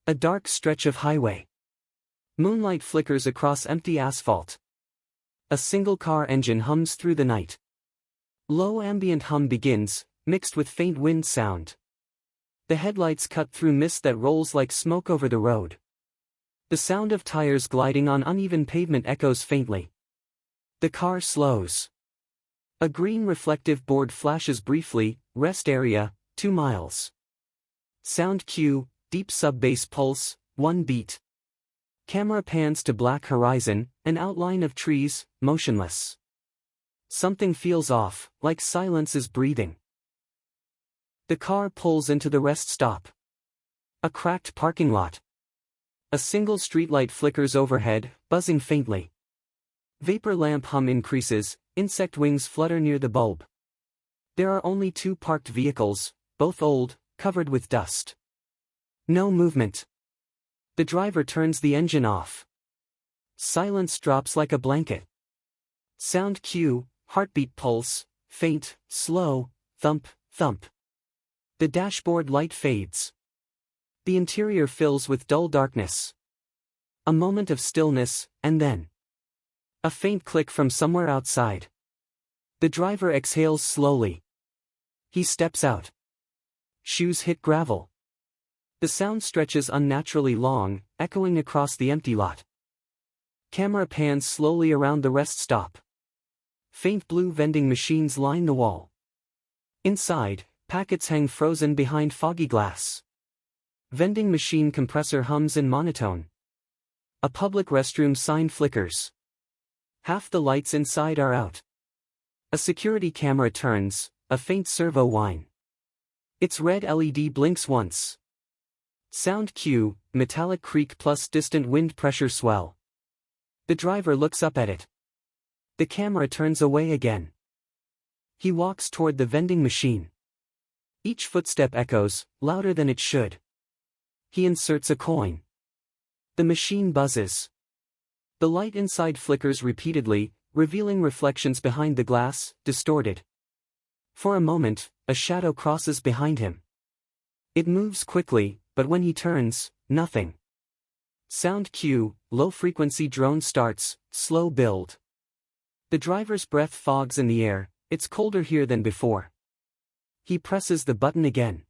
A dark stretch of highway. Moonlight flickers across empty asphalt. A single car engine hums through the night. Low ambient hum begins, mixed with faint wind sound. The headlights cut through mist that rolls like smoke over the road. The sound of tires gliding on uneven pavement echoes faintly. The car slows. A green reflective board flashes briefly, rest area, 2 miles. Sound cue, deep sub-bass pulse, 1 beat. Camera pans to black horizon, an outline of trees, motionless. Something feels off, like silence is breathing. The car pulls into the rest stop. A cracked parking lot. A single streetlight flickers overhead, buzzing faintly. Vapor lamp hum increases, insect wings flutter near the bulb. There are only 2 parked vehicles, both old, covered with dust. No movement. The driver turns the engine off. Silence drops like a blanket. Sound cue, heartbeat pulse, faint, slow, thump, thump. The dashboard light fades. The interior fills with dull darkness. A moment of stillness, and then a faint click from somewhere outside. The driver exhales slowly. He steps out. Shoes hit gravel. The sound stretches unnaturally long, echoing across the empty lot. Camera pans slowly around the rest stop. Faint blue vending machines line the wall. Inside, packets hang frozen behind foggy glass. Vending machine compressor hums in monotone. A public restroom sign flickers. Half the lights inside are out. A security camera turns, a faint servo whine. Its red LED blinks once. Sound cue, metallic creak plus distant wind pressure swell. The driver looks up at it. The camera turns away again. He walks toward the vending machine. Each footstep echoes, louder than it should. He inserts a coin. The machine buzzes. The light inside flickers repeatedly, revealing reflections behind the glass, distorted. For a moment, a shadow crosses behind him. It moves quickly, but when he turns, nothing. Sound cue, low-frequency drone starts, slow build. The driver's breath fogs in the air, it's colder here than before. He presses the button again.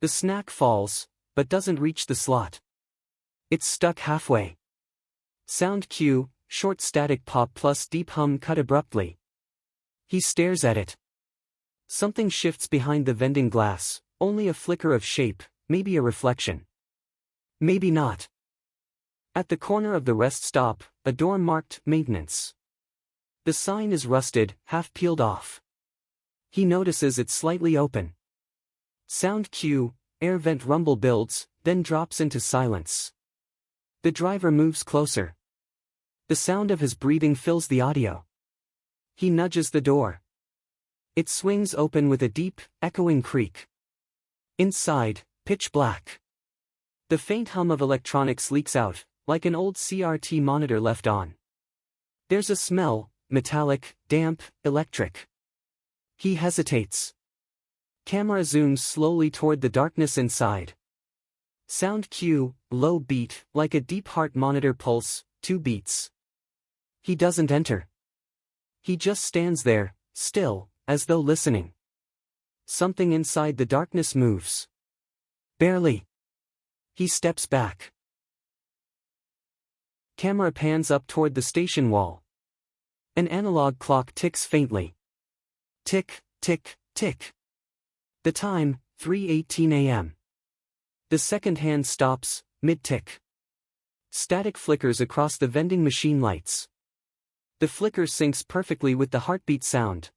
The snack falls, but doesn't reach the slot. It's stuck halfway. Sound cue, short static pop plus deep hum cut abruptly. He stares at it. Something shifts behind the vending glass, only a flicker of shape, maybe a reflection. Maybe not. At the corner of the rest stop, a door marked maintenance. The sign is rusted, half peeled off. He notices it's slightly open. Sound cue, air vent rumble builds, then drops into silence. The driver moves closer. The sound of his breathing fills the audio. He nudges the door. It swings open with a deep, echoing creak. Inside, pitch black. The faint hum of electronics leaks out, like an old CRT monitor left on. There's a smell, metallic, damp, electric. He hesitates. Camera zooms slowly toward the darkness inside. Sound cue, low beat, like a deep heart monitor pulse, 2 beats. He doesn't enter. He just stands there, still, as though listening. Something inside the darkness moves. Barely. He steps back. Camera pans up toward the station wall. An analog clock ticks faintly. Tick, tick, tick. The time, 3:18 a.m. The second hand stops, mid-tick. Static flickers across the vending machine lights. The flicker syncs perfectly with the heartbeat sound.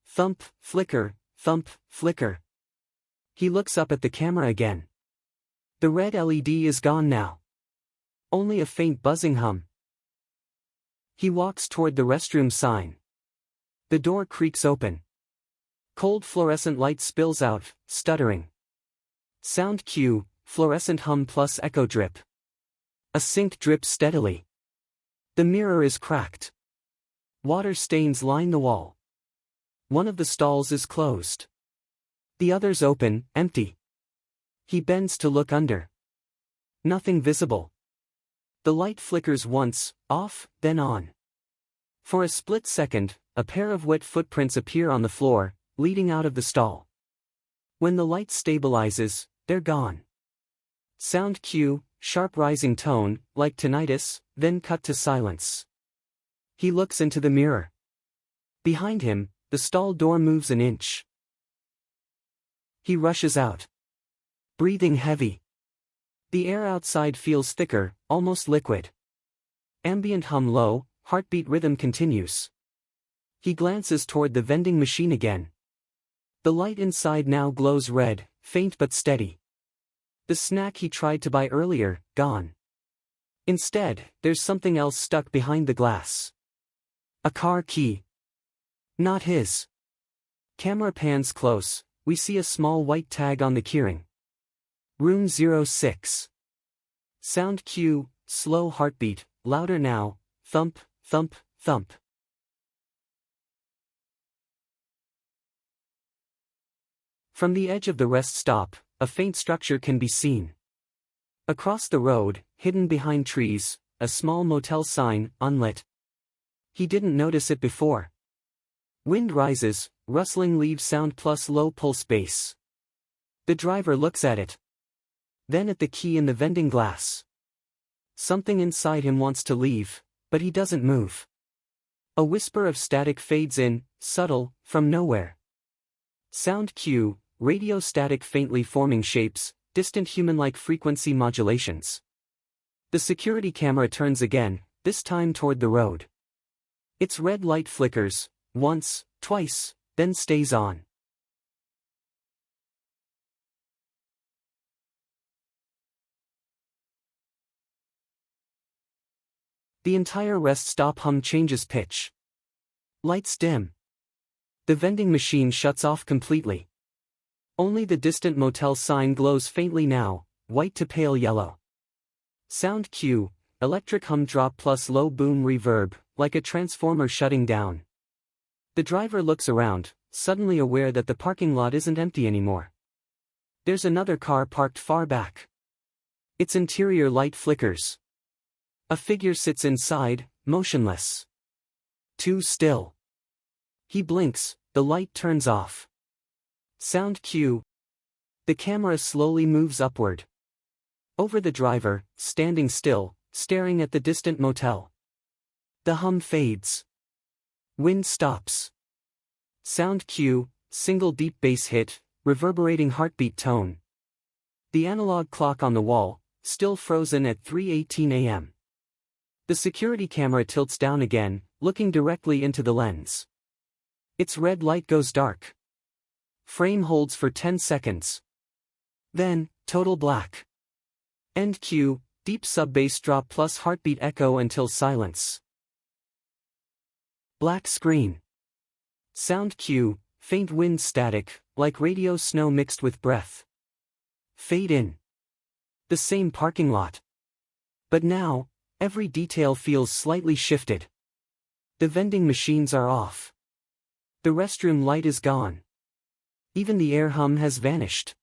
Thump, flicker, thump, flicker. He looks up at the camera again. The red LED is gone now. Only a faint buzzing hum. He walks toward the restroom sign. The door creaks open. Cold fluorescent light spills out, stuttering. Sound cue, fluorescent hum plus echo drip. A sink drips steadily. The mirror is cracked. Water stains line the wall. One of the stalls is closed. The others open, empty. He bends to look under. Nothing visible. The light flickers once, off, then on. For a split second, a pair of wet footprints appear on the floor, leading out of the stall. When the light stabilizes, they're gone. Sound cue, sharp rising tone, like tinnitus, then cut to silence. He looks into the mirror. Behind him, the stall door moves an inch. He rushes out. Breathing heavy. The air outside feels thicker, almost liquid. Ambient hum low, heartbeat rhythm continues. He glances toward the vending machine again. The light inside now glows red, faint but steady. The snack he tried to buy earlier, gone. Instead, there's something else stuck behind the glass. A car key. Not his. Camera pans close, we see a small white tag on the keyring. Room 06. Sound cue, slow heartbeat, louder now, thump, thump, thump. From the edge of the rest stop, a faint structure can be seen. Across the road, hidden behind trees, a small motel sign, unlit. He didn't notice it before. Wind rises, rustling leaves sound plus low pulse bass. The driver looks at it. Then at the key in the vending glass. Something inside him wants to leave, but he doesn't move. A whisper of static fades in, subtle, from nowhere. Sound cue, radio static faintly forming shapes, distant human-like frequency modulations. The security camera turns again, this time toward the road. Its red light flickers, once, twice, then stays on. The entire rest stop hum changes pitch. Lights dim. The vending machine shuts off completely. Only the distant motel sign glows faintly now, white to pale yellow. Sound cue, electric hum drop plus low boom reverb, like a transformer shutting down. The driver looks around, suddenly aware that the parking lot isn't empty anymore. There's another car parked far back. Its interior light flickers. A figure sits inside, motionless. Too still. He blinks, the light turns off. Sound cue. The camera slowly moves upward. Over the driver, standing still, staring at the distant motel. The hum fades. Wind stops. Sound cue, single deep bass hit, reverberating heartbeat tone. The analog clock on the wall, still frozen at 3:18 a.m. The security camera tilts down again, looking directly into the lens. Its red light goes dark. Frame holds for 10 seconds. Then, total black. End cue, deep sub-bass drop plus heartbeat echo until silence. Black screen. Sound cue, faint wind static, like radio snow mixed with breath. Fade in. The same parking lot. But now, every detail feels slightly shifted. The vending machines are off. The restroom light is gone. Even the air hum has vanished.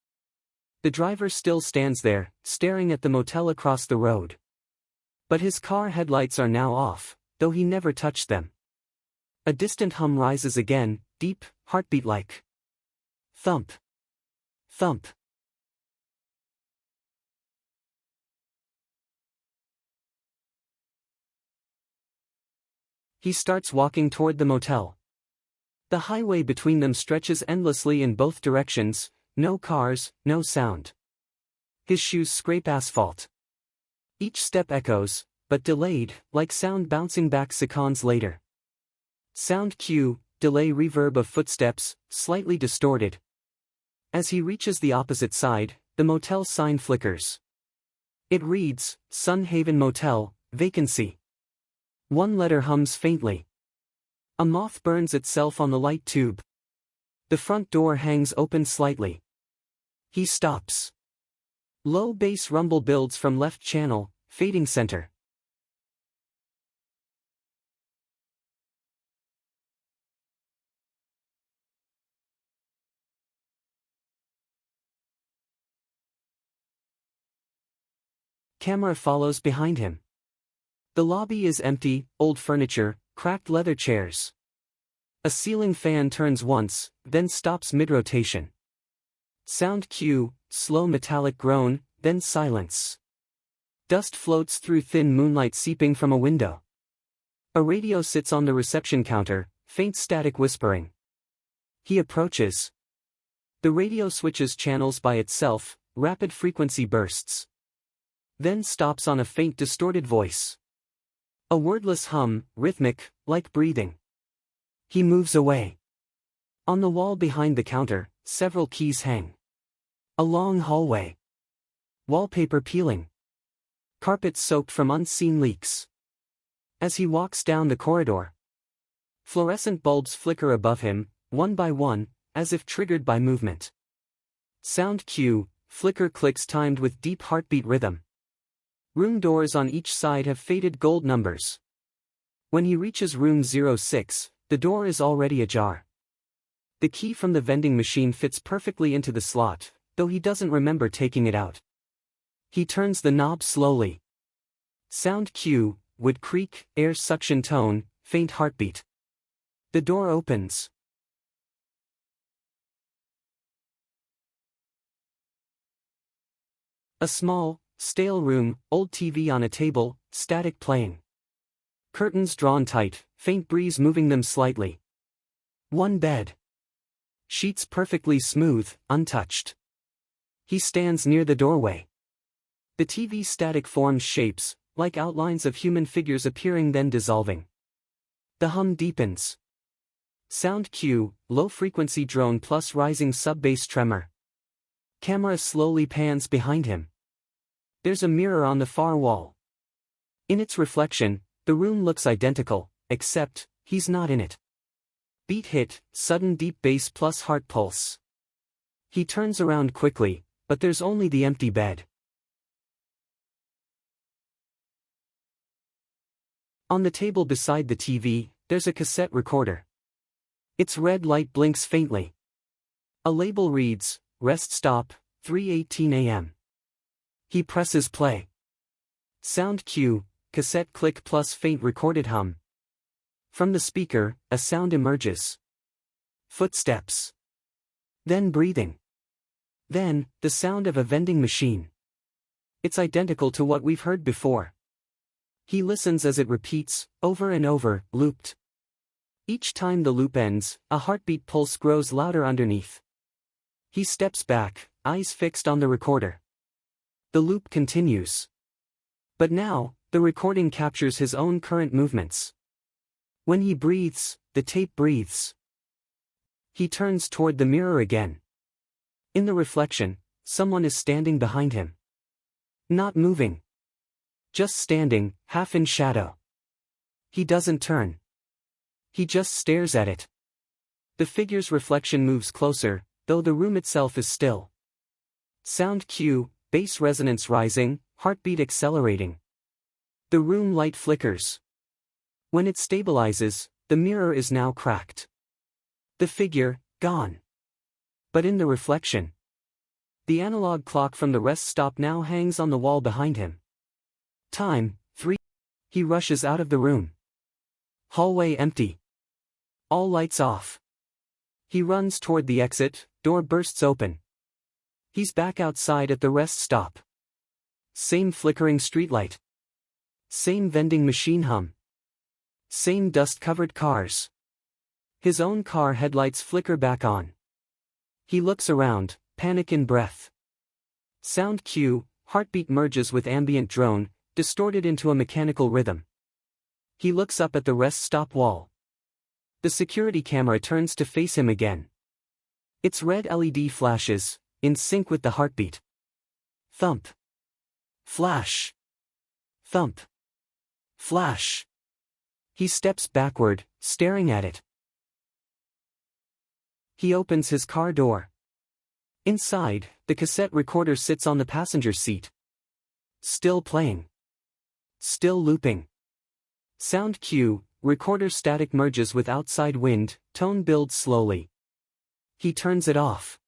The driver still stands there, staring at the motel across the road. But his car headlights are now off, though he never touched them. A distant hum rises again, deep, heartbeat-like. Thump. Thump. He starts walking toward the motel. The highway between them stretches endlessly in both directions, no cars, no sound. His shoes scrape asphalt. Each step echoes, but delayed, like sound bouncing back seconds later. Sound cue, delay reverb of footsteps, slightly distorted. As he reaches the opposite side, the motel sign flickers. It reads, Sun Haven Motel, vacancy. One letter hums faintly. A moth burns itself on the light tube. The front door hangs open slightly. He stops. Low bass rumble builds from left channel, fading center. Camera follows behind him. The lobby is empty, old furniture, cracked leather chairs. A ceiling fan turns once, then stops mid-rotation. Sound cue, slow metallic groan, then silence. Dust floats through thin moonlight seeping from a window. A radio sits on the reception counter, faint static whispering. He approaches. The radio switches channels by itself, rapid frequency bursts. Then stops on a faint distorted voice. A wordless hum, rhythmic, like breathing. He moves away. On the wall behind the counter, several keys hang. A long hallway. Wallpaper peeling. Carpet soaked from unseen leaks. As he walks down the corridor, fluorescent bulbs flicker above him, one by one, as if triggered by movement. Sound cue, flicker clicks timed with deep heartbeat rhythm. Room doors on each side have faded gold numbers. When he reaches room 06, the door is already ajar. The key from the vending machine fits perfectly into the slot, though he doesn't remember taking it out. He turns the knob slowly. Sound cue, wood creak, air suction tone, faint heartbeat. The door opens. A small, stale room, old TV on a table, static playing. Curtains drawn tight, faint breeze moving them slightly. One bed. Sheets perfectly smooth, untouched. He stands near the doorway. The TV static forms shapes, like outlines of human figures appearing then dissolving. The hum deepens. Sound cue, low-frequency drone plus rising sub-bass tremor. Camera slowly pans behind him. There's a mirror on the far wall. In its reflection, the room looks identical, except, he's not in it. Beat hit, sudden deep bass plus heart pulse. He turns around quickly, but there's only the empty bed. On the table beside the TV, there's a cassette recorder. Its red light blinks faintly. A label reads, Rest Stop, 3:18 a.m. He presses play. Sound cue, cassette click plus faint recorded hum. From the speaker, a sound emerges. Footsteps. Then breathing. Then, the sound of a vending machine. It's identical to what we've heard before. He listens as it repeats, over and over, looped. Each time the loop ends, a heartbeat pulse grows louder underneath. He steps back, eyes fixed on the recorder. The loop continues. But now, the recording captures his own current movements. When he breathes, the tape breathes. He turns toward the mirror again. In the reflection, someone is standing behind him. Not moving. Just standing, half in shadow. He doesn't turn. He just stares at it. The figure's reflection moves closer, though the room itself is still. Sound cue, bass resonance rising, heartbeat accelerating. The room light flickers. When it stabilizes, the mirror is now cracked. The figure, gone. But in the reflection, the analog clock from the rest stop now hangs on the wall behind him. Time, 3. He rushes out of the room. Hallway empty. All lights off. He runs toward the exit, door bursts open. He's back outside at the rest stop. Same flickering streetlight. Same vending machine hum. Same dust-covered cars. His own car headlights flicker back on. He looks around, panic in breath. Sound cue, heartbeat merges with ambient drone, distorted into a mechanical rhythm. He looks up at the rest stop wall. The security camera turns to face him again. Its red LED flashes, in sync with the heartbeat. Thump. Flash. Thump. Flash. He steps backward, staring at it. He opens his car door. Inside, the cassette recorder sits on the passenger seat. Still playing. Still looping. Sound cue, recorder static merges with outside wind, tone builds slowly. He turns it off.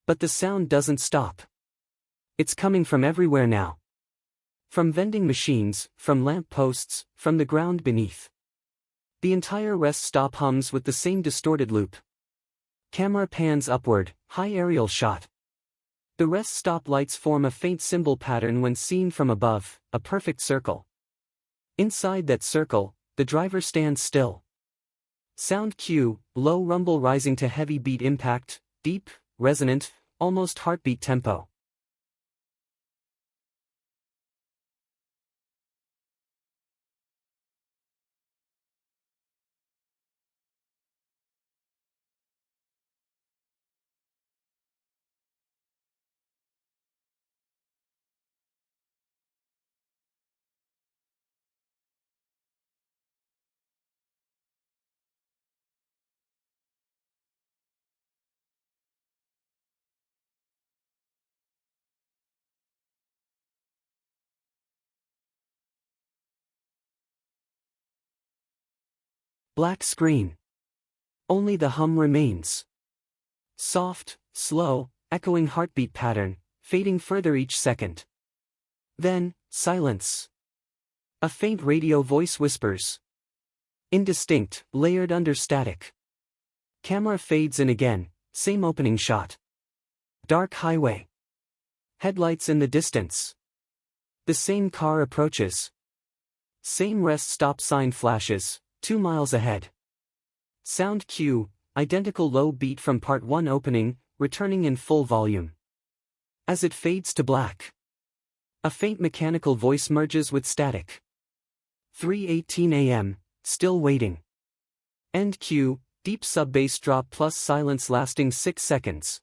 But the sound doesn't stop. It's coming from everywhere now. From vending machines, from lamp posts, from the ground beneath. The entire rest stop hums with the same distorted loop. Camera pans upward, high aerial shot. The rest stop lights form a faint symbol pattern when seen from above, a perfect circle. Inside that circle, the driver stands still. Sound cue, low rumble rising to heavy beat impact, deep, resonant, almost heartbeat tempo. Black screen. Only the hum remains. Soft, slow, echoing heartbeat pattern, fading further each second. Then, silence. A faint radio voice whispers. Indistinct, layered under static. Camera fades in again, same opening shot. Dark highway. Headlights in the distance. The same car approaches. Same rest stop sign flashes, 2 miles ahead. Sound cue, identical low beat from part 1 opening, returning in full volume. As it fades to black, a faint mechanical voice merges with static. 3:18 a.m., still waiting. End cue, deep sub-bass drop plus silence lasting 6 seconds.